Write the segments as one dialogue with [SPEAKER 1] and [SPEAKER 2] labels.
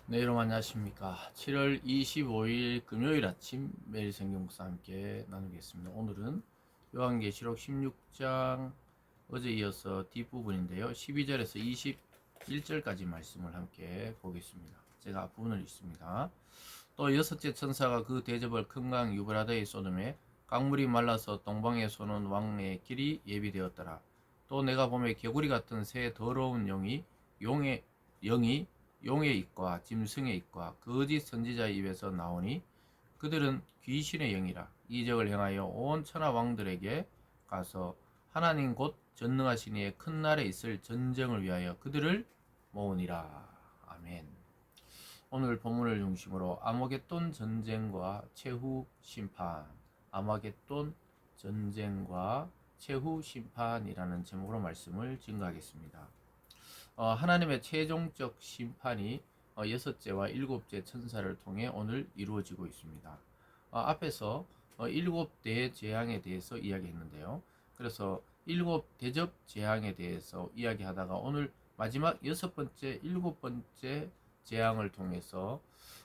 [SPEAKER 1] 네, 여러분 안녕하십니까. 7월 25일 금요일 아침 매일 성경 묵상 함께 나누겠습니다. 오늘은 요한계시록 16장 어제 이어서 뒷부분인데요. 12절에서 21절까지 말씀을 함께 보겠습니다. 제가 앞부분을 읽습니다. 또 여섯째 천사가 그 대접을 큰 강 유브라데에 쏟음에 강물이 말라서 동방에 쏘는 왕의 길이 예비되었더라. 또 내가 보매 개구리 같은 새 더러운 영이 용의 입과 짐승의 입과 거짓 선지자의 입에서 나오니 그들은 귀신의 영이라 이적을 행하여 온 천하 왕들에게 가서 하나님 곧 전능하신 이의 큰 날에 있을 전쟁을 위하여 그들을 모으니라. 아멘. 오늘 본문을 중심으로 아마겟돈 전쟁과 최후 심판, 아마겟돈 전쟁과 최후 심판이라는 제목으로 말씀을 증거하겠습니다. 하나님의 최종적 심판이 여섯째와 일곱째 천사를 통해 오늘 이루어지고 있습니다. 앞에서 일곱 대재앙에 대해서 이야기했는데요. 그래서 일곱 대접 재앙에 대해서 이야기하다가 오늘 마지막 여섯 번째, 일곱 번째 재앙을 통해서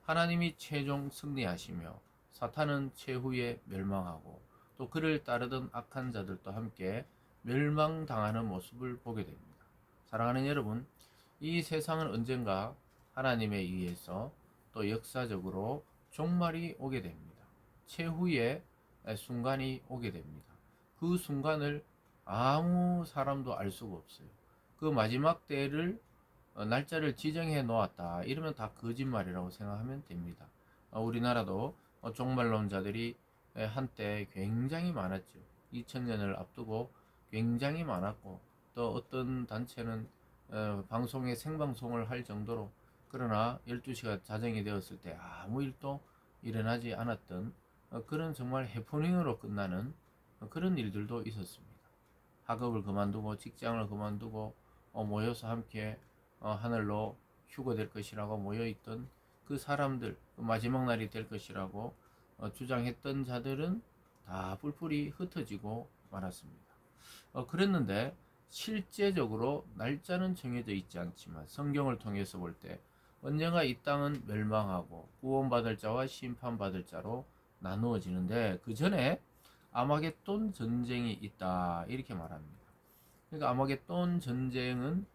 [SPEAKER 1] 하나님이 최종 승리하시며 사탄은 최후에 멸망하고 또 그를 따르던 악한 자들도 함께 멸망당하는 모습을 보게 됩니다. 사랑하는 여러분, 이 세상은 언젠가 하나님에 의해서 또 역사적으로 종말이 오게 됩니다. 최후의 순간이 오게 됩니다. 그 순간을 아무 사람도 알 수가 없어요. 그 마지막 때를 날짜를 지정해 놓았다. 이러면 다 거짓말이라고 생각하면 됩니다. 우리나라도 종말론자들이 한때 굉장히 많았죠. 2000년을 앞두고 굉장히 많았고 또 어떤 단체는 방송에 생방송을 할 정도로 그러나 12시가 자정이 되었을 때 아무 일도 일어나지 않았던 그런 정말 해프닝으로 끝나는 그런 일들도 있었습니다. 학업을 그만두고 직장을 그만두고 모여서 함께 하늘로 휴거될 것이라고 모여있던 그 사람들, 마지막 날이 될 것이라고 주장했던 자들은 다 뿔뿔이 흩어지고 말았습니다. 그랬는데 실제적으로 날짜는 정해져 있지 않지만 성경을 통해서 볼 때 언젠가 이 땅은 멸망하고 구원받을 자와 심판받을 자로 나누어지는데 그 전에 아마겟돈 전쟁이 있다 이렇게 말합니다. 그러니까 아마겟돈 전쟁은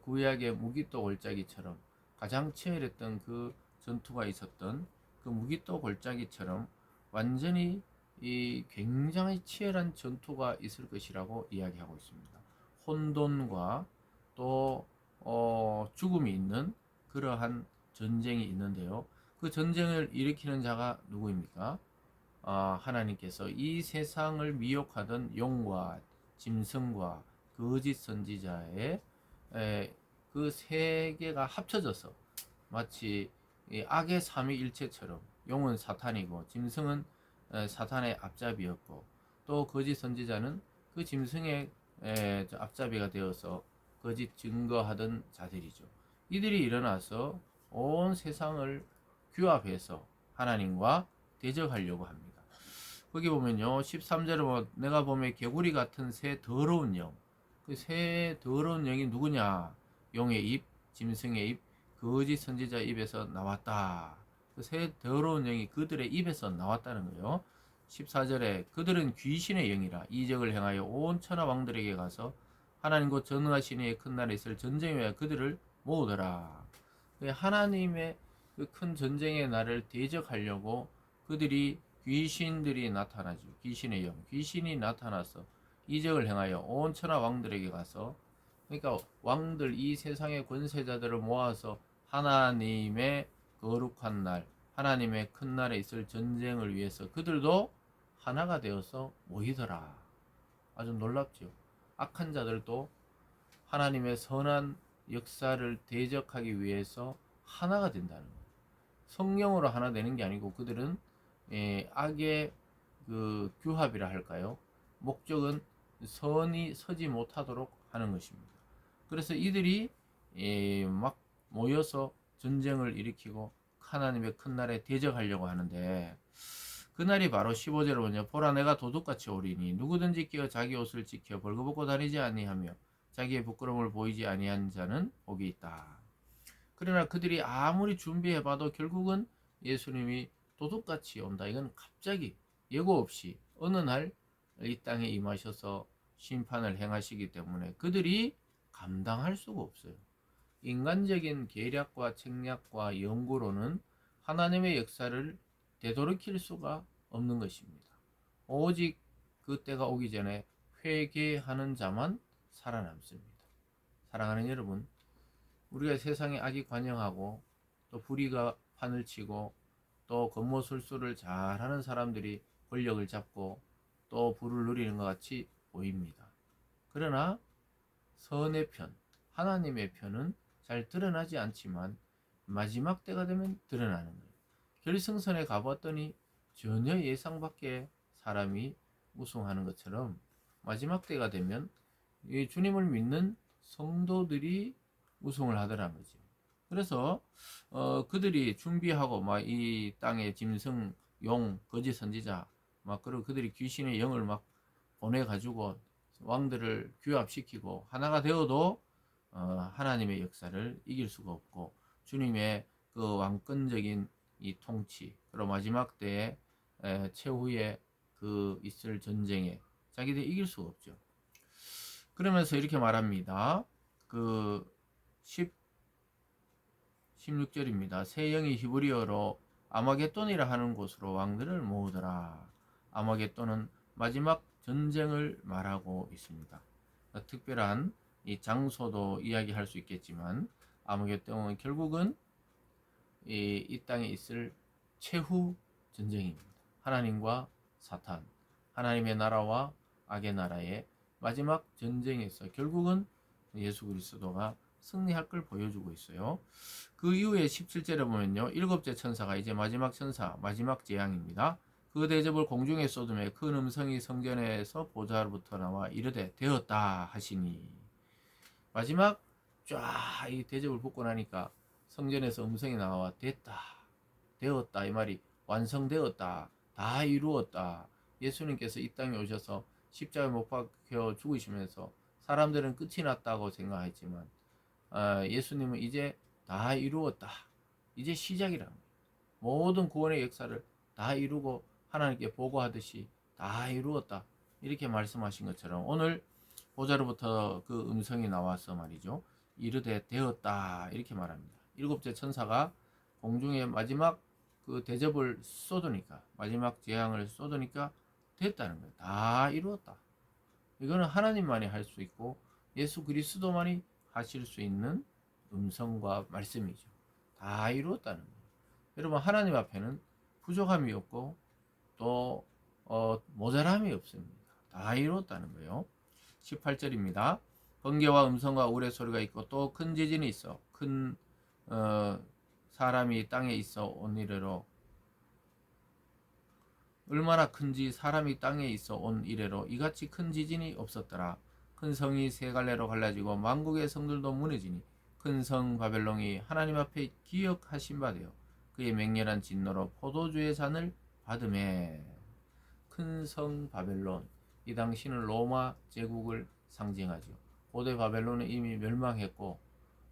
[SPEAKER 1] 구약의 무기또 골짜기처럼 가장 치열했던 그 전투가 있었던 그 무기또 골짜기처럼 완전히 이 굉장히 치열한 전투가 있을 것이라고 이야기하고 있습니다. 혼돈과 또 죽음이 있는 그러한 전쟁이 있는데요. 그 전쟁을 일으키는 자가 누구입니까? 하나님께서 이 세상을 미혹하던 용과 짐승과 거짓 선지자의 그 세 개가 합쳐져서 마치 악의 삼위일체처럼 용은 사탄이고 짐승은 사탄의 앞잡이였고 또 거짓 선지자는 그 짐승의 앞잡이가 되어서 거짓 증거하던 자들이죠. 이들이 일어나서 온 세상을 규합해서 하나님과 대적하려고 합니다. 거기 보면요 13절에 보면 내가 보면 개구리 같은 새 더러운 영, 그 새 더러운 영이 누구냐? 용의 입, 짐승의 입, 거짓 선지자 입에서 나왔다. 그 새 더러운 영이 그들의 입에서 나왔다는 거예요. 14절에 그들은 귀신의 영이라 이적을 행하여 온 천하 왕들에게 가서 하나님 곧 전능하신 이의 큰 날에 있을 전쟁에 위하여 그들을 모으더라. 하나님의 그 큰 전쟁의 날을 대적하려고 그들이 귀신들이 나타나죠. 귀신의 영, 귀신이 나타나서 이적을 행하여 온 천하 왕들에게 가서 그러니까 왕들 이 세상의 권세자들을 모아서 하나님의 거룩한 날, 하나님의 큰 날에 있을 전쟁을 위해서 그들도 하나가 되어서 모이더라. 아주 놀랍죠. 악한 자들도 하나님의 선한 역사를 대적하기 위해서 하나가 된다는 거예요. 성령으로 하나 되는 게 아니고 그들은 악의 그 규합이라 할까요? 목적은 선이 서지 못하도록 하는 것입니다. 그래서 이들이 막 모여서 전쟁을 일으키고 하나님의 큰 날에 대적하려고 하는데 그날이 바로 15절을 보냐 보라 내가 도둑같이 오리니 누구든지 끼어 자기 옷을 지켜 벌거벗고 다니지 아니하며 자기의 부끄러움을 보이지 아니한 자는 복이 있다. 그러나 그들이 아무리 준비해봐도 결국은 예수님이 도둑같이 온다. 이건 갑자기 예고 없이 어느 날 이 땅에 임하셔서 심판을 행하시기 때문에 그들이 감당할 수가 없어요. 인간적인 계략과 책략과 연구로는 하나님의 역사를 되돌이킬 수가 없는 것입니다. 오직 그 때가 오기 전에 회개하는 자만 살아남습니다. 사랑하는 여러분, 우리가 세상에 악이 관영하고 또 불의가 판을 치고 또 권모술수를 잘하는 사람들이 권력을 잡고 또 부를 누리는 것 같이 보입니다. 그러나 선의 편, 하나님의 편은 잘 드러나지 않지만 마지막 때가 되면 드러나는 거예요. 결승선에 가봤더니 전혀 예상 밖의 사람이 우승하는 것처럼 마지막 때가 되면 이 주님을 믿는 성도들이 우승을 하더라는 거죠. 그래서 그들이 준비하고 막 이 땅에 짐승, 용, 거짓 선지자 막 그리고 그들이 귀신의 영을 막 보내가지고 왕들을 규합시키고 하나가 되어도 하나님의 역사를 이길 수가 없고 주님의 그 왕권적인 이 통치 그리고 마지막 때에 최후의 그 있을 전쟁에 자기들이 이길 수가 없죠. 그러면서 이렇게 말합니다. 그 16절입니다. 새 영이 히브리어로 아마겟돈이라 하는 곳으로 왕들을 모으더라. 아마겟돈은 마지막 전쟁을 말하고 있습니다. 특별한 이 장소도 이야기할 수 있겠지만 아마겟돈은 결국은 이 땅에 있을 최후 전쟁입니다. 하나님과 사탄, 하나님의 나라와 악의 나라의 마지막 전쟁에서 결국은 예수 그리스도가 승리할 걸 보여주고 있어요. 그 이후에 17절에 보면요. 일곱째 천사가 이제 마지막 천사, 마지막 재앙입니다. 그 대접을 공중에 쏟음에 큰 음성이 성전에서 보좌로부터 나와 이르되 되었다 하시니 마지막 쫙 이 대접을 받고 나니까 성전에서 음성이 나와 됐다, 되었다 이 말이 완성되었다, 다 이루었다. 예수님께서 이 땅에 오셔서 십자가에 못 박혀 죽으시면서 사람들은 끝이 났다고 생각했지만 예수님은 이제 다 이루었다. 이제 시작이라는 거예요. 모든 구원의 역사를 다 이루고 하나님께 보고하듯이 다 이루었다. 이렇게 말씀하신 것처럼 오늘 보좌로부터 그 음성이 나와서 말이죠. 이르되 되었다. 이렇게 말합니다. 일곱째 천사가 공중에 마지막 그 대접을 쏟으니까 마지막 재앙을 쏟으니까 됐다는 거예요. 다 이루었다. 이거는 하나님만이 할 수 있고 예수 그리스도만이 하실 수 있는 음성과 말씀이죠. 다 이루었다는 거예요. 여러분 하나님 앞에는 부족함이 없고 또 모자람이 없습니다. 다 이루었다는 거예요. 18절입니다. 번개와 음성과 우레소리가 있고 또 큰 지진이 있어 큰 사람이 땅에 있어 온 이래로 얼마나 큰지 사람이 땅에 있어 온 이래로 이같이 큰 지진이 없었더라. 큰 성이 세 갈래로 갈라지고 만국의 성들도 무너지니 큰 성 바벨론이 하나님 앞에 기억하신 바 되어 그의 맹렬한 진노로 포도주의 잔을 받음에 큰 성 바벨론 이 당시는 로마 제국을 상징하죠. 고대 바벨론은 이미 멸망했고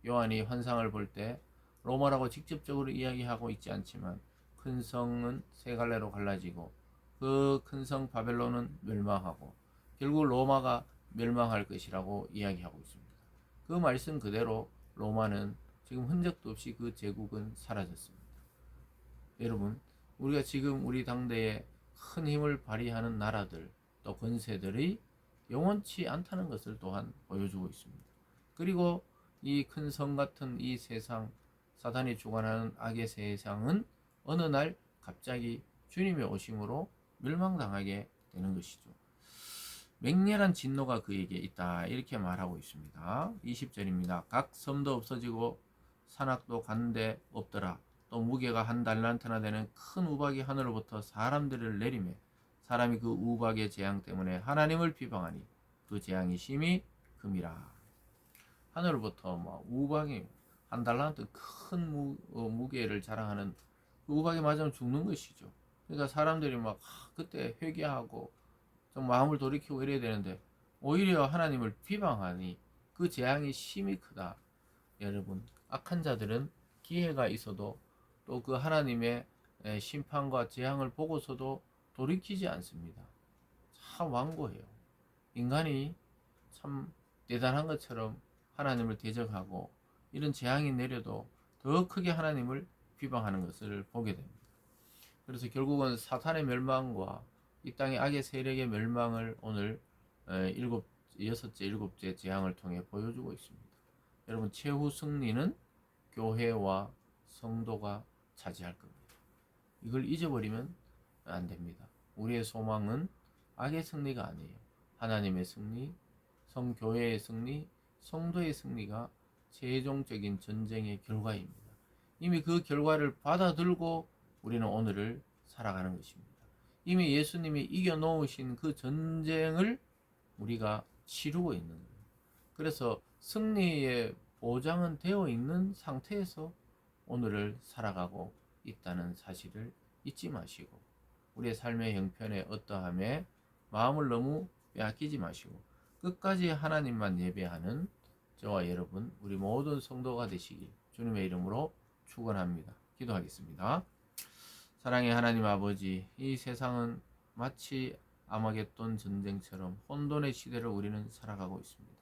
[SPEAKER 1] 요한이 환상을 볼 때 로마라고 직접적으로 이야기하고 있지 않지만 큰 성은 세 갈래로 갈라지고 그 큰 성 바벨론은 멸망하고 결국 로마가 멸망할 것이라고 이야기하고 있습니다. 그 말씀 그대로 로마는 지금 흔적도 없이 그 제국은 사라졌습니다. 여러분 우리가 지금 우리 당대에 큰 힘을 발휘하는 나라들 또 권세들이 영원치 않다는 것을 또한 보여주고 있습니다. 그리고 이 큰 성 같은 이 세상 사단이 주관하는 악의 세상은 어느 날 갑자기 주님의 오심으로 멸망당하게 되는 것이죠. 맹렬한 진노가 그에게 있다 이렇게 말하고 있습니다. 20절입니다. 각 섬도 없어지고 산악도 간데 없더라. 또 무게가 한 달란트나 되는 큰 우박이 하늘로부터 사람들을 내리매 사람이 그 우박의 재앙 때문에 하나님을 비방하니 그 재앙이 심히 금이라. 하늘로부터 막 우박이 한 달란트 큰 무게를 자랑하는 그 우박에 맞으면 죽는 것이죠. 그러니까 사람들이 막 그때 회개하고 좀 마음을 돌이키고 이래야 되는데 오히려 하나님을 비방하니 그 재앙이 심히 크다. 여러분 악한 자들은 기회가 있어도 또 그 하나님의 심판과 재앙을 보고서도 돌이키지 않습니다. 참 완고해요. 인간이 참 대단한 것처럼 하나님을 대적하고 이런 재앙이 내려도 더 크게 하나님을 비방하는 것을 보게 됩니다. 그래서 결국은 사탄의 멸망과 이 땅의 악의 세력의 멸망을 오늘 여섯째, 일곱째 재앙을 통해 보여주고 있습니다. 여러분, 최후 승리는 교회와 성도가 차지할 겁니다. 이걸 잊어버리면 안 됩니다. 우리의 소망은 악의 승리가 아니에요. 하나님의 승리, 성교회의 승리, 성도의 승리가 최종적인 전쟁의 결과입니다. 이미 그 결과를 받아들고 우리는 오늘을 살아가는 것입니다. 이미 예수님이 이겨놓으신 그 전쟁을 우리가 치르고 있는 거예요. 그래서 승리의 보장은 되어 있는 상태에서 오늘을 살아가고 있다는 사실을 잊지 마시고, 우리의 삶의 형편에 어떠함에 마음을 너무 빼앗기지 마시고 끝까지 하나님만 예배하는 저와 여러분, 우리 모든 성도가 되시길 주님의 이름으로 축원합니다. 기도하겠습니다. 사랑의 하나님 아버지, 이 세상은 마치 아마겟돈 전쟁처럼 혼돈의 시대를 우리는 살아가고 있습니다.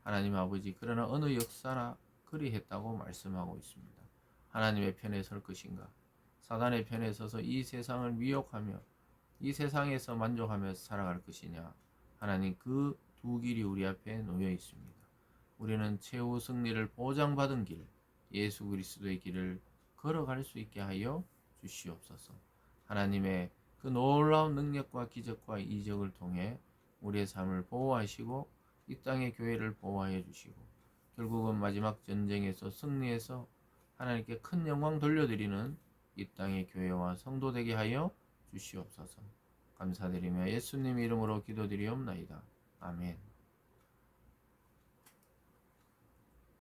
[SPEAKER 1] 하나님 아버지, 그러나 어느 역사나 그리했다고 말씀하고 있습니다. 하나님의 편에 설 것인가? 사단의 편에 서서 이 세상을 미혹하며 이 세상에서 만족하며 살아갈 것이냐? 하나님, 그 두 길이 우리 앞에 놓여 있습니다. 우리는 최후 승리를 보장받은 길, 예수 그리스도의 길을 걸어갈 수 있게 하여 주시옵소서. 하나님의 그 놀라운 능력과 기적과 이적을 통해 우리의 삶을 보호하시고 이 땅의 교회를 보호하여 주시고 결국은 마지막 전쟁에서 승리해서 하나님께 큰 영광 돌려드리는 이 땅의 교회와 성도 되게 하여 주시옵소서. 감사드리며 예수님 이름으로 기도드리옵나이다. 아멘.